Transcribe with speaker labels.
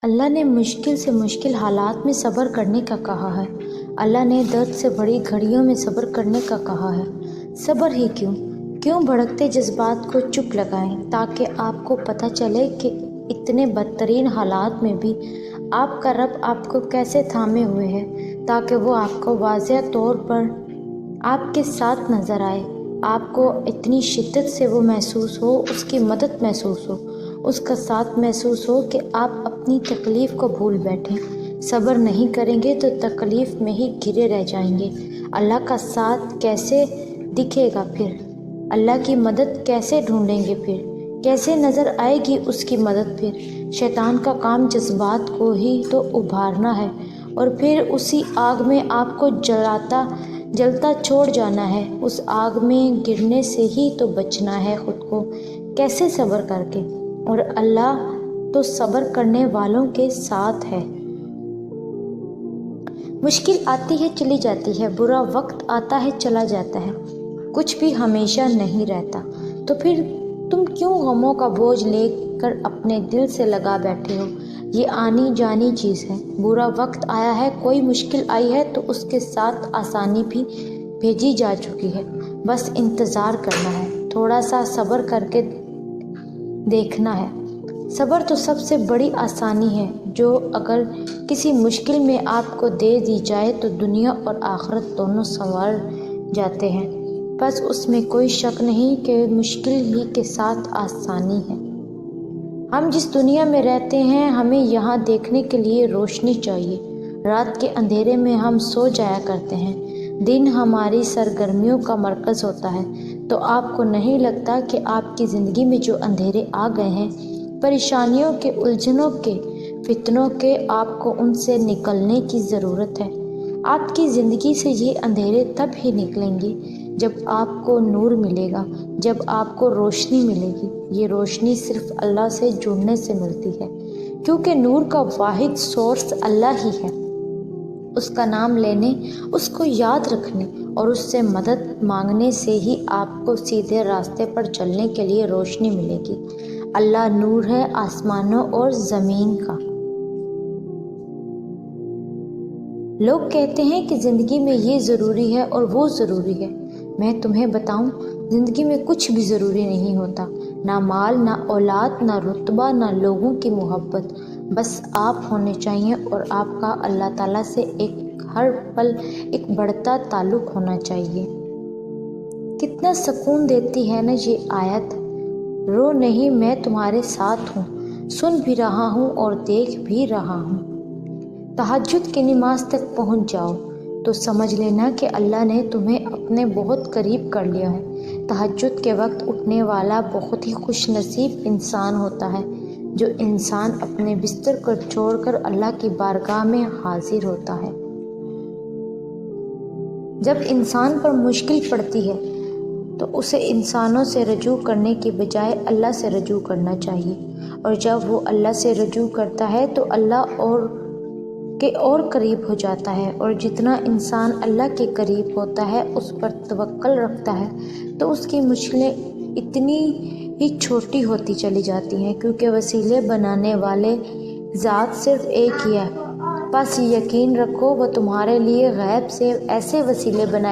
Speaker 1: اللہ نے مشکل سے مشکل حالات میں صبر کرنے کا کہا ہے۔ اللہ نے درد سے بڑی گھڑیوں میں صبر کرنے کا کہا ہے۔ صبر ہی کیوں بھڑکتے جذبات کو چپ لگائیں تاکہ آپ کو پتہ چلے کہ اتنے بدترین حالات میں بھی آپ کا رب آپ کو کیسے تھامے ہوئے ہے، تاکہ وہ آپ کو واضح طور پر آپ کے ساتھ نظر آئے، آپ کو اتنی شدت سے وہ محسوس ہو، اس کی مدد محسوس ہو، اس کا ساتھ محسوس ہو کہ آپ اپنی تکلیف کو بھول بیٹھیں۔ صبر نہیں کریں گے تو تکلیف میں ہی گھرے رہ جائیں گے۔ اللہ کا ساتھ کیسے دکھے گا پھر؟ اللہ کی مدد کیسے ڈھونڈیں گے پھر؟ کیسے نظر آئے گی اس کی مدد پھر؟ شیطان کا کام جذبات کو ہی تو ابھارنا ہے اور پھر اسی آگ میں آپ کو جلتا چھوڑ جانا ہے۔ اس آگ میں گرنے سے ہی تو بچنا ہے خود کو، کیسے صبر کر کے؟ اور اللہ تو صبر کرنے والوں کے ساتھ ہے۔ مشکل آتی ہے چلی جاتی ہے، برا وقت آتا ہے چلا جاتا ہے، کچھ بھی ہمیشہ نہیں رہتا، تو پھر تم کیوں غموں کا بوجھ لے کر اپنے دل سے لگا بیٹھے ہو؟ یہ آنی جانی چیز ہے۔ برا وقت آیا ہے، کوئی مشکل آئی ہے تو اس کے ساتھ آسانی بھی بھیجی جا چکی ہے، بس انتظار کرنا ہے، تھوڑا سا صبر کر کے دیکھنا ہے۔ صبر تو سب سے بڑی آسانی ہے جو اگر کسی مشکل میں آپ کو دے دی جائے تو دنیا اور آخرت دونوں سنور جاتے ہیں۔ بس اس میں کوئی شک نہیں کہ مشکل ہی کے ساتھ آسانی ہے۔ ہم جس دنیا میں رہتے ہیں، ہمیں یہاں دیکھنے کے لیے روشنی چاہیے۔ رات کے اندھیرے میں ہم سو جایا کرتے ہیں، دن ہماری سرگرمیوں کا مرکز ہوتا ہے، تو آپ کو نہیں لگتا کہ آپ کی زندگی میں جو اندھیرے آ گئے ہیں، پریشانیوں کے، الجھنوں کے، فتنوں کے، آپ کو ان سے نکلنے کی ضرورت ہے۔ آپ کی زندگی سے یہ اندھیرے تب ہی نکلیں گے جب آپ کو نور ملے گا، جب آپ کو روشنی ملے گی۔ یہ روشنی صرف اللہ سے جڑنے سے ملتی ہے، کیونکہ نور کا واحد سورس اللہ ہی ہے۔ اس کا نام لینے، اس کو یاد رکھنے اور اس سے مدد مانگنے سے ہی آپ کو سیدھے راستے پر چلنے کے لیے روشنی ملے گی۔ اللہ نور ہے آسمانوں اور زمین کا۔ لوگ کہتے ہیں کہ زندگی میں یہ ضروری ہے اور وہ ضروری ہے۔ میں تمہیں بتاؤں، زندگی میں کچھ بھی ضروری نہیں ہوتا، نہ مال، نہ اولاد، نہ رتبہ، نہ لوگوں کی محبت، بس آپ ہونے چاہیے اور آپ کا اللہ تعالیٰ سے ہر پل ایک بڑھتا تعلق ہونا چاہیے۔ کتنا سکون دیتی ہے نا یہ آیت۔ رو نہیں، میں تمہارے ساتھ ہوں، سن بھی رہا ہوں اور دیکھ بھی رہا ہوں۔ تہجد کی نماز تک پہنچ جاؤ تو سمجھ لینا کہ اللہ نے تمہیں اپنے بہت قریب کر لیا ہے۔ تہجد کے وقت اٹھنے والا بہت ہی خوش نصیب انسان ہوتا ہے، جو انسان اپنے بستر کو چھوڑ کر اللہ کی بارگاہ میں حاضر ہوتا ہے۔ جب انسان پر مشکل پڑتی ہے تو اسے انسانوں سے رجوع کرنے کی بجائے اللہ سے رجوع کرنا چاہیے، اور جب وہ اللہ سے رجوع کرتا ہے تو اللہ اور قریب ہو جاتا ہے، اور جتنا انسان اللہ کے قریب ہوتا ہے، اس پر توکل رکھتا ہے، تو اس کی مشکلیں اتنی ہی چھوٹی ہوتی چلی جاتی ہیں، کیونکہ وسیلے بنانے والے ذات صرف ایک ہی ہے۔ بس یقین رکھو وہ تمہارے لیے غیب سے ایسے وسیلے بنائے